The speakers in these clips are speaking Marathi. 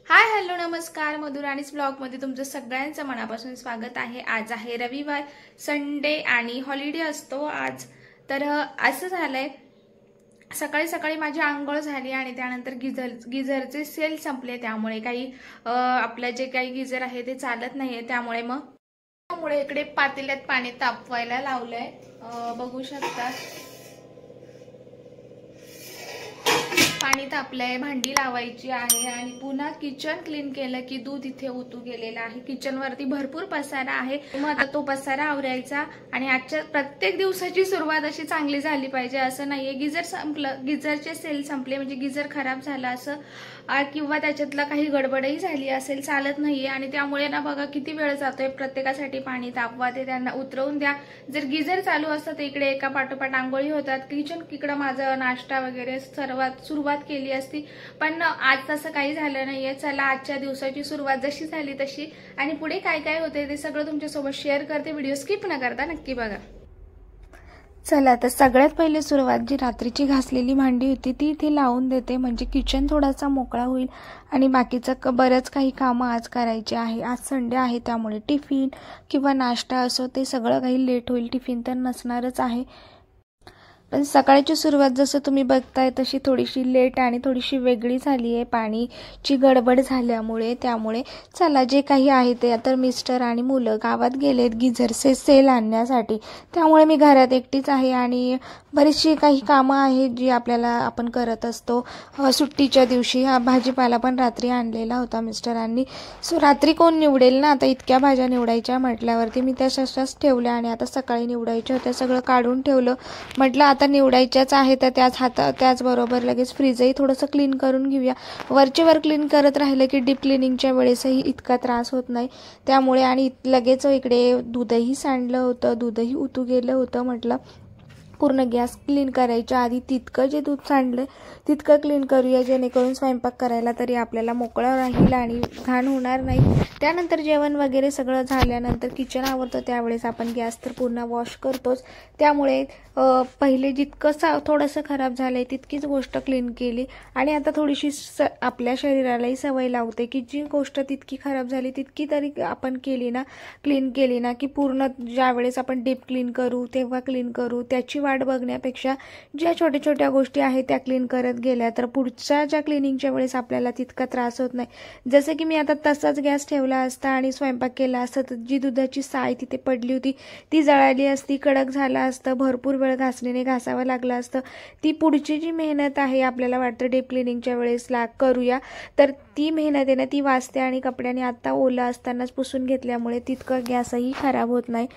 हाय हॅलो नमस्कार, मधुराणीज ब्लॉगमध्ये तुमचं सगळ्यांचं मनापासून स्वागत आहे। आज आहे रविवार, संडे आणि हॉलिडे असतो आज। तर असं झालंय, सकाळी सकाळी माझी आंघोळ झाली आणि त्यानंतर गिझरचे सेल संपले, त्यामुळे काही आपलं जे काही गिझर आहे ते चालत नाहीये। त्यामुळे इकडे पातेल्यात पाणी तापवायला लावलंय, बघू शकता। पाणी तापलंय, भांडी लावायची आहे आणि पुन्हा किचन क्लीन केलं की दूध इथे ओतू गेलेलं आहे। किचन वरती भरपूर पसारा आहे, मग आता तो पसारा आवरायचा आणि आजच्या प्रत्येक दिवसाची सुरुवात अशी चांगली झाली पाहिजे असं नाहीये। गिझर संपलं, गिझरचे सेल संपले म्हणजे गिझर खराब झाला असं किंवा त्याच्यातला काही गडबडही झाली असेल चालत नाहीये। आणि त्यामुळे ना बघा किती वेळ जातोय, प्रत्येकासाठी पाणी तापवा, ते त्यांना उतरवून द्या। जर गिझर चालू असतं तर इकडे एका पाठोपाठ आंघोळी होतात, किचन इकडं माझं नाश्ता वगैरे सुरुवात केली असती, पण आज तसं काही झालं नाहीये। चला आजच्या दिवसाची सुरुवात जशी झाली तशी आणि पुढे काय काय होते ते सगळं तुमच्यासोबत शेअर करते। व्हिडिओ स्किप न करता नक्की बघा। चला तर सगळ्यात पहिले सुरुवात जी रात्रीची घासलेली भांडी होती ती इथे लावून देते, म्हणजे किचन थोडासा मोकळा होईल आणि बाकीचं बरंच काही कामं आज करायचे आहे। आज संडे आहे त्यामुळे टिफिन किंवा नाश्ता असो ते सगळं काही लेट होईल, टिफिन तर नसणारच आहे। पण सकाळची सुरुवात जसं तुम्ही बघताय तशी थोडीशी लेट आणि थोडीशी वेगळी झाली आहे, पाणीची गडबड झाल्यामुळे। त्यामुळे चला जे काही आहे ते, आता मिस्टर आणि मुलं गावात गेलेत गिझरचे सेल आणण्यासाठी, त्यामुळे मी घरात एकटीच आहे आणि बरीचशी काही कामं आहेत जी आपण करत असतो सुट्टीच्या दिवशी। हा भाजीपाला पण रात्री आणलेला होता मिस्टरांनी, सो रात्री कोण निवडेल ना, आता इतक्या भाज्या निवडायच्या म्हटल्यावरती मी त्या तशाच ठेवल्या आणि आता सकाळी निवडायच्या होत्या, सगळं काढून ठेवलं। म्हटलं आता निवडायच्याच आहे तर त्याचबरोबर लगेच फ्रीजही थोडंसं क्लीन करून घेऊया। वरचेवर क्लीन करत राहिलं की डीप क्लिनिंगच्या वेळेसही इतका त्रास होत नाही, त्यामुळे आणि लगेच इकडे दूधही सांडलं होतं, दूधही उतू गेलं होतं। म्हटलं पूर्ण गॅस क्लीन करायच्या आधी तितकं जे दूध सांडलं तितकं क्लीन करूया, जेणेकरून स्वयंपाक करायला तरी आपल्याला मोकळं राहील आणि घाण होणार नाही। त्यानंतर जेवण वगैरे सगळं झाल्यानंतर किचन आवरतो त्यावेळेस आपण गॅस तर पूर्ण वॉश करतोच, त्यामुळे पहिले जितकं थोडंसं खराब झालंय तितकीच गोष्ट क्लीन केली आणि आता थोडीशी आपल्या शरीरालाही सवय लावते की जी गोष्ट तितकी खराब झाली तितकी तरी आपण क्लीन केली ना की पूर्ण ज्या वेळेस आपण डीप क्लीन करू तेव्हा क्लीन करू, त्याची वाट बघण्यापेक्षा ज्या छोट्या छोट्या गोष्टी आहेत त्या क्लीन करत गेल्या तर पुढच्या ज्या क्लिनिंगच्या वेळेस आपल्याला तितका त्रास होत नाही। जसं की मी आता तसाच गॅस ठेवला असता आणि स्वयंपाक केला असता तर जी दुधाची साय तिथे पडली होती ती जळाली असती, कडक झाला असतं, भरपूर वेळ घासणीने घासावं लागलं असतं। ती पुढची जी मेहनत आहे आपल्याला वाटतं डीप क्लिनिंगच्या वेळेस करूया, तर ती मेहनत आहे ना ती वाचते आणि कपड्याने आता ओलं असतानाच पुसून घेतल्यामुळे तितकं गॅसही खराब होत नाही।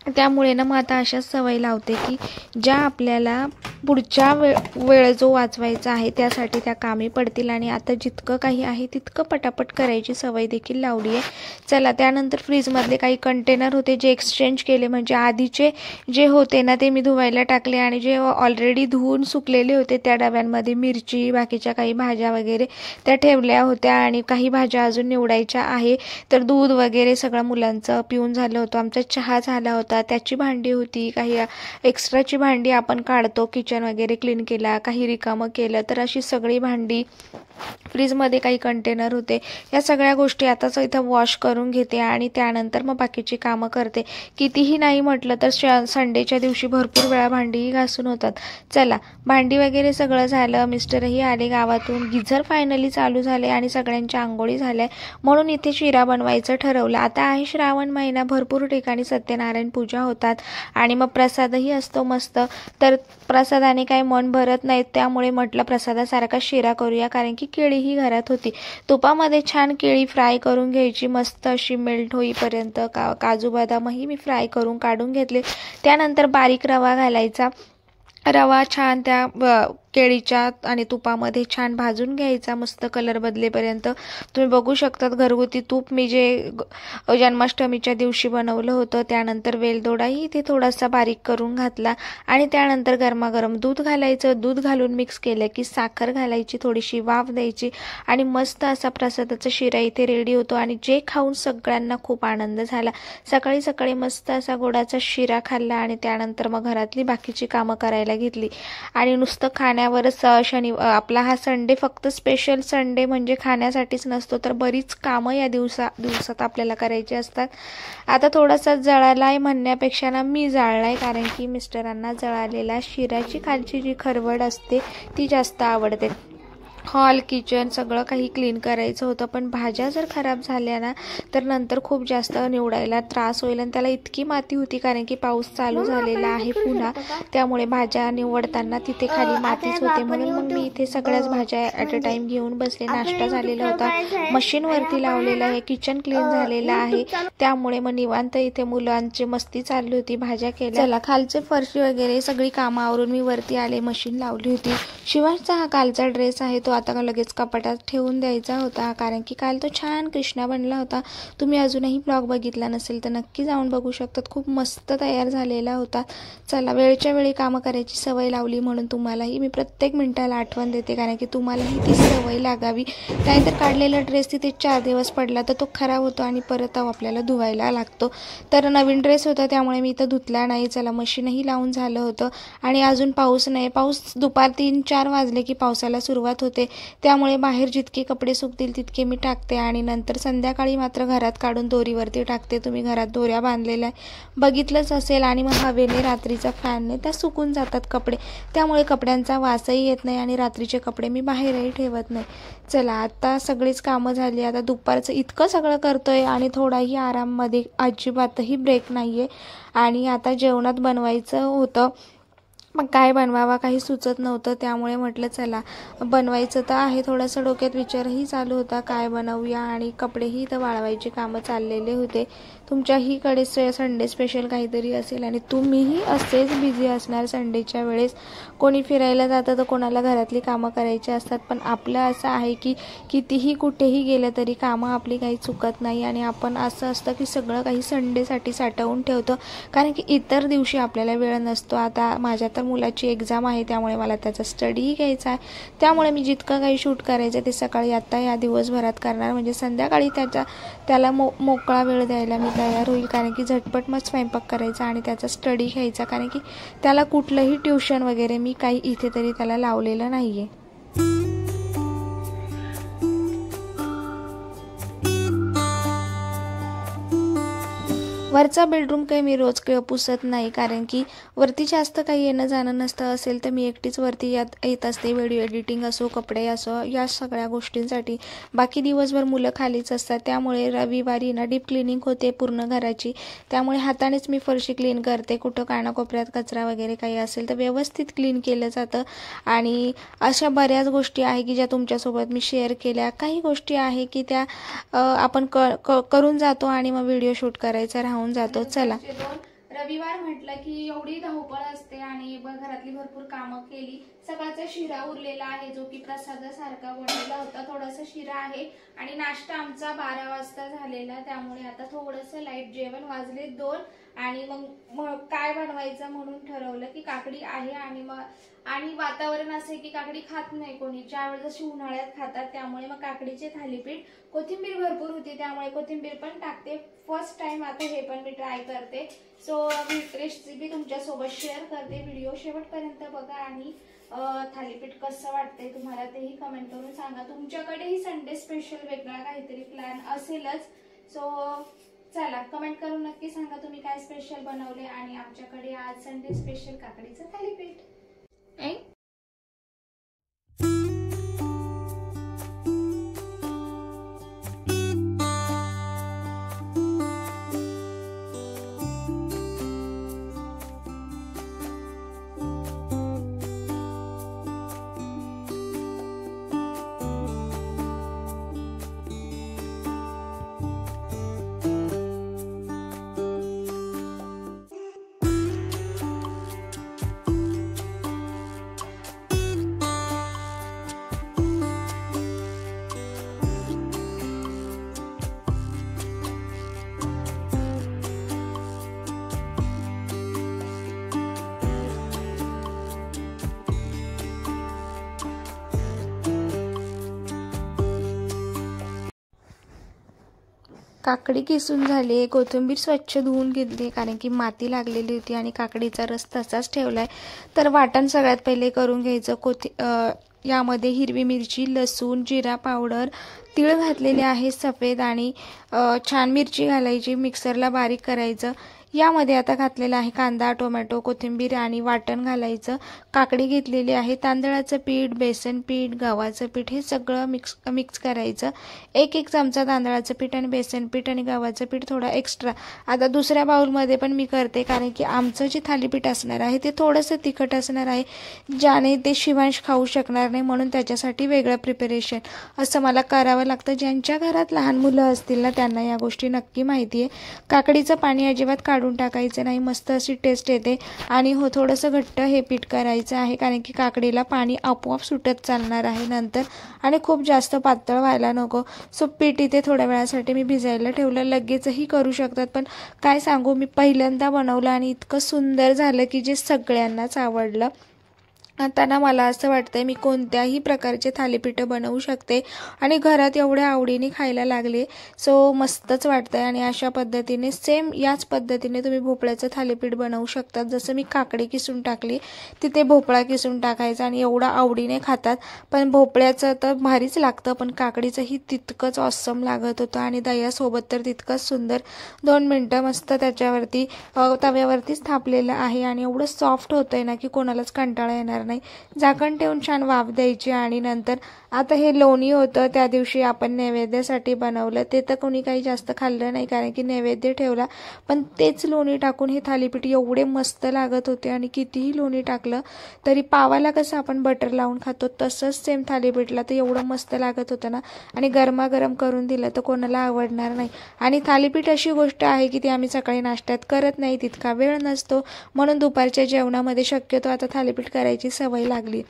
त्यामुळे ना मग आता अशाच सवय लावते की ज्या आपल्याला पुढच्या वेळ जो वाचवायचा आहे त्यासाठी त्या कामी पडतील आणि आता जितकं काही आहे तितकं पटापट करायची सवय देखील लावली आहे। चला त्यानंतर फ्रीजमधले काही कंटेनर होते जे एक्सचेंज केले, म्हणजे आधीचे जे होते ना ते मी धुवायला टाकले आणि जे ऑलरेडी धुवून सुकलेले होते त्या डब्यांमध्ये मिरची बाकीच्या काही भाज्या वगैरे त्या ठेवल्या होत्या आणि काही भाज्या अजून निवडायच्या आहे। तर दूध वगैरे सगळं मुलांचं पिऊन झालं होतं, आमचा चहा झाला होता, त्याची भांडी होती, काही एक्स्ट्राची भांडी आपण काढतो, किचन वगैरे क्लीन केला, काही रिकामं केलं तर अशी सगळी भांडी, फ्रीजमध्ये काही कंटेनर होते, या सगळ्या गोष्टी आताच इथं वॉश करून घेते आणि त्यानंतर मग बाकीची कामं करते। कितीही नाही म्हटलं तर संडेच्या दिवशी भरपूर वेळा भांडीही घासून होतात। चला भांडी वगैरे सगळं झालं, मिस्टरही आले गावातून, गिझर फायनली चालू झाले आणि सगळ्यांच्या आंघोळी झाल्या, म्हणून इथे शिरा बनवायचं ठरवलं। आता आहे श्रावण महिना, भरपूर ठिकाणी सत्यनारायण पूजा होतात आणि मग प्रसादही असतो मस्त, तर प्रसादाने काही मन भरत नाही, त्यामुळे म्हटलं प्रसादासारखा शिरा करूया, कारण की केळीही घरात होती। तुपामध्ये छान केळी फ्राय करून घ्यायची मस्त अशी मेल्ट होईपर्यंत, काजू बदामही मी फ्राय करून काढून घेतले। त्यानंतर बारीक रवा घालायचा, रवा छान त्या केळीच्या आणि तुपामध्ये छान भाजून घ्यायचा मस्त कलर बदलेपर्यंत। तुम्ही बघू शकतात घरगुती तूप मी जे जन्माष्टमीच्या दिवशी बनवलं होतं। त्यानंतर वेलदोडाही इथे थोडासा बारीक करून घातला आणि त्यानंतर गरमागरम दूध घालायचं, दूध घालून मिक्स केलं की साखर घालायची, थोडीशी वाफ द्यायची आणि मस्त असा प्रसादाचा शिरा इथे रेडी होतो आणि जे खाऊन सगळ्यांना खूप आनंद झाला। सकाळी सकाळी मस्त असा गोडाचा शिरा खाल्ला आणि त्यानंतर मग घरातली बाकीची कामं करायला घेतली आणि नुसतं म्हटल्यावरच आपला हा संडे फक्त स्पेशल संडे म्हणजे खाण्यासाठीच नसतो, तर बरीच कामं या दिवसात आपल्याला करायची असतात. आता थोडासा जळाला आहे म्हणण्यापेक्षा ना मी जाळलाय, कारण की मिस्टरांना जळालेला शिऱ्याची खालची जी खरवड असते ती जास्त आवडते. हॉल किचन सगळं काही क्लीन करायचं होतं, पण भाज्या जर खराब झाल्या ना तर नंतर खूप जास्त निवडायला त्रास होईल. आणि त्याला इतकी माती होती, कारण की पाऊस चालू झालेला आहे पुन्हा, त्यामुळे भाज्या निवडताना तिथे खाली मातीच होते. म्हणून मग मी इथे सगळ्याच भाज्या ॲट अ टाइम घेऊन बसले. नाश्ता झालेला होता, मशीनवरती लावलेला आहे, किचन क्लीन झालेलं आहे, त्यामुळे मग निवांत इथे मुलांची मस्ती चालली होती, भाज्या केल्या. चला खालचे फरशी वगैरे सगळी कामं आवरून मी वरती आले, मशीन लावली होती. शिवांशचा हा कालचा ड्रेस आहे, तो आता लगेच कपाटात ठेवून द्यायचा होता, कारण की काल तो छान कृष्णा बनला होता. तुम्ही अजूनही ब्लॉग बघितला नसेल तर नक्की जाऊन बघू शकतात, खूप मस्त तयार झालेला होता. चला वेळच्या वेळी कामं करायची सवय लावली म्हणून तुम्हालाही मी प्रत्येक मिनिटाला आठवण देते, कारण की तुम्हालाही ती सवय लागावी. नाहीतर काढलेला ड्रेस तिथे 4 दिवस पडला तर तो खराब होतो आणि परत आपल्याला धुवायला लागतो. तर नवीन ड्रेस होता त्यामुळे मी इथं धुतला नाही. चला मशीनही लावून झालं होतं आणि अजून पाऊस नाही. पाऊस दुपार 3-4 वाजले की पावसाला सुरुवात होते, त्यामुळे बाहेर जितके कपडे सुकतील तितके मी टाकते आणि नंतर संध्याकाळी मात्र घरात काढून दोरीवरती टाकते. तुम्ही घरात दोऱ्या बांधलेल्या बघितलंच असेल. आणि मग हवेने रात्रीचा फॅनने त्या सुकून जातात कपडे, त्यामुळे कपड्यांचा वासही येत नाही आणि रात्रीचे कपडे मी बाहेरही ठेवत नाही. चला आता सगळीच कामं झाली. आता दुपारचं इतकं सगळं करतोय आणि थोडाही आराममध्ये अजिबातही ब्रेक नाही आहे. आणि आता जेवणात बनवायचं होतं, मग काय बनवावा काही सुचत नव्हतं, त्यामुळे म्हटलं चला बनवायचं तर आहे. थोडंसं डोक्यात विचारही चालू होता काय बनवूया, आणि कपडेही तर वाळवायचे कामं चाललेले होते. तुमच्याहीकडे संडे स्पेशल काहीतरी असेल आणि तुम्हीही असेच बिझी असणार संडेच्या वेळेस. कोणी फिरायला जातं तर कोणाला घरातली कामं करायची असतात, पण आपलं असं आहे की कितीही कुठेही गेलं तरी कामं आपली काही चुकत नाही. आणि आपण असं असतं की सगळं काही संडेसाठी साठवून ठेवतो, कारण की इतर दिवशी आपल्याला वेळ नसतो. आता माझ्या तर मुलाची एक्झाम आहे, त्यामुळे मला त्याचा स्टडीही घ्यायचा आहे, त्यामुळे मी जितकं काही शूट करायचं ते सकाळी आता या दिवसभरात करणार, म्हणजे संध्याकाळी त्याला मोकळा वेळ द्यायला मी तयार होईल, कारण की झटपट मग स्वयंपाक करायचा आणि त्याचा स्टडी घ्यायचा, कारण की त्याला कुठलंही ट्युशन वगैरे मी काही इथे तरी त्याला लावलेलं नाही आहे. वरचा बेडरूम काही मी रोज पुसत नाही, कारण की वरती जास्त काही येणं जाणं नसतं. असेल तर मी एकटीच वरती येत असते, व्हिडिओ एडिटिंग असो, कपडे असो, या सगळ्या गोष्टींसाठी. बाकी दिवसभर मुलं खालीच असतात, त्यामुळे रविवारी ना डीप क्लिनिंग होते पूर्ण घराची, त्यामुळे हातानेच मी फरशी क्लीन करते. कुठं कानाकोपऱ्यात कचरा वगैरे काही असेल तर व्यवस्थित क्लीन केलं जातं. आणि अशा बऱ्याच गोष्टी आहे की ज्या तुमच्यासोबत मी शेअर केल्या. काही गोष्टी आहे की त्या आपण करून जातो आणि मग व्हिडिओ शूट करायचा राहून जातो. चला रविवार म्हटलं की एवढी धावपळ असते आणि घरातली भरपूर कामं केली. सकाळचा शिरा उरलेला आहे, जो की प्रसादासारखा बनवला होता. थोडासा शिरा आहे आणि नाश्ता आमचा 12 वाजता झालेला, त्यामुळे आता थोडंसं लाईट जेवण. वाजले 2 आणि मग काय बनवायचं म्हणून ठरवलं की काकडी आहे. आणि वातावरण असे की काकडी खात नाही कोणी, ज्यावेळेस जशी उन्हाळ्यात खातात, त्यामुळे मग काकडीचे थालीपीठ. कोथिंबीर भरपूर होती त्यामुळे कोथिंबीर पण टाकते. फर्स्ट टाइम आता हे पण मी ट्राय करते, सो मी रेसिपी तुमच्यासोबत शेअर करते. व्हिडिओ शेवटपर्यंत बघा आणि थालीपीठ कसं वाटतंय तुम्हाला तेही कमेंट करून सांगा. तुमच्याकडेही संडे स्पेशल वेगळा काहीतरी प्लॅन असेलच, सो चला कमेंट करून नक्की सांगा तुम्ही काय स्पेशल बनवले. आणि आमच्याकडे आज संडे स्पेशल काकडीचं थालीपीठ. काकडी किसून झाली, कोथिंबीर स्वच्छ धुवून घेतली कारण की माती लागलेली होती आणि काकडीचा रस तसाच ठेवलाय। तर वाटण सगळ्यात पहिले करून घ्यायचं। यामध्ये हिरवी मिरची, लसूण, जिरा पावडर, तीळ घातलेले आहे सफेद आणि छान मिरची घालायची, मिक्सरला बारीक करायचं। यामध्ये आता घातलेला आहे कांदा, टोमॅटो, कोथिंबीर आणि वाटण घालायचं। काकडी घेतलेली आहे, तांदळाचं पीठ, बेसन पीठ, गव्हाचं पीठ हे सगळं मिक्स करायचं। एक चमचा तांदळाचं पीठ आणि बेसन पीठ आणि गव्हाचं पीठ थोडा एक्स्ट्रा। आता दुसऱ्या बाउलमध्ये पण मी करते कारण की आमचं जे थालीपीठ असणार आहे ते थोडंसं तिखट असणार आहे, ज्याने ते शिवांश खाऊ शकणार नाही, म्हणून त्याच्यासाठी वेगळं प्रिपरेशन असं मला करावं लागतं। ज्यांच्या घरात लहान मुलं असतील ना त्यांना या गोष्टी नक्की माहिती आहे। काकडीचं पाणी अजिबात काढून टाकायचं नाही, मस्त अशी टेस्ट येते। आणि हो थोडंसं घट्ट हे पीठ करायचं आहे कारण की काकडीला पाणी आपोआप सुटत चालणार आहे नंतर, आणि खूप जास्त पातळ व्हायला नको। सो पीठ इथे थोड्या वेळासाठी मी भिजायला ठेवलं, लगेचही करू शकतात, पण काय सांगू मी पहिल्यांदा बनवलं आणि इतकं सुंदर झालं की जे सगळ्यांनाच आवडलं। आता ना मला असं वाटतंय मी कोणत्याही प्रकारचे थालीपीठं बनवू शकते आणि घरात एवढ्या आवडीने खायला लागले। सो मस्तच वाटतंय आणि अशा पद्धतीने सेम याच पद्धतीने तुम्ही भोपळ्याचं थालीपीठ बनवू शकता। जसं मी काकडी किसून टाकली तिथे भोपळा किसून टाकायचा आणि एवढा आवडीने खातात। पण भोपळ्याचं तर भारीच लागतं, पण काकडीचंही तितकंच ऑसम लागत होतं आणि दह्यासोबत तर तितकंच सुंदर। 2 मिनटं मस्त त्याच्यावरती तव्यावरतीच थापलेलं आहे आणि एवढं सॉफ्ट होतंय ना की कोणालाच कंटाळा येणार नाही। झाकण ठेवून छान वाफ द्यायची आणि नंतर आता हे लोणी होतं, त्या दिवशी आपण नैवेद्यासाठी बनवलं, ते तर कोणी काही जास्त खाल्लं नाही कारण की नैवेद्य ठेवला, पण तेच लोणी टाकून हे थालीपीठ एवढे मस्त लागत होते आणि कितीही लोणी टाकलं तरी पावाला कसं आपण बटर लावून खातो तसंच सेम थालीपीठला ते एवढं मस्त लागत होतं ना। आणि गरमागरम करून दिलं तर कोणाला आवडणार नाही। आणि थालीपीठ अशी गोष्ट आहे की ती आम्ही सकाळी नाश्त्यात करत नाही, तितका वेळ नसतो, म्हणून दुपारच्या जेवणामध्ये शक्यतो आता थालीपीठ करायची सवय लागली,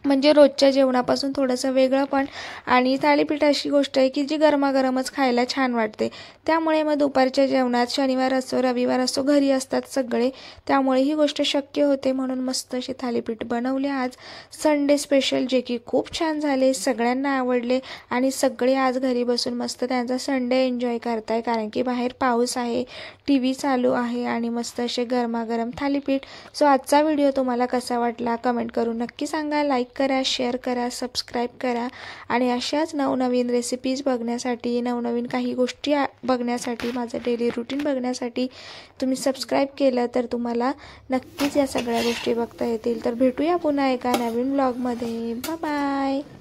म्हणजे रोजच्या जेवणापासून थोडंसं वेगळं पण। आणि थालीपीठ अशी गोष्ट आहे की जी गरमागरमच खायला छान वाटते, त्यामुळे मग दुपारच्या जेवणात शनिवार असो रविवार असो घरी असतात सगळे, त्यामुळे ही गोष्ट शक्य होते, म्हणून मस्त अशी थालीपीठ बनवले आज संडे स्पेशल, जे की खूप छान झाले, सगळ्यांना आवडले आणि सगळे आज घरी बसून मस्त त्यांचा संडे एन्जॉय करताय कारण की बाहेर पाऊस आहे, TV चालू आहे आणि मस्त असे गरमागरम थालीपीठ। सो आजचा व्हिडिओ तुम्हाला कसा वाटला कमेंट करून नक्की सांगा, लाईक करा, शेअर करा, सबस्क्राईब करा आणि अशाच नवनवीन रेसिपीज बघण्यासाठी, नवनवीन काही गोष्टी बघण्यासाठी, माझं डेली रुटीन बघण्यासाठी तुम्ही सबस्क्राईब केलं तर तुम्हाला नक्कीच या सगळ्या गोष्टी बघता येतील। तर भेटूया पुन्हा एका नवीन ब्लॉगमध्ये, बाय बाय।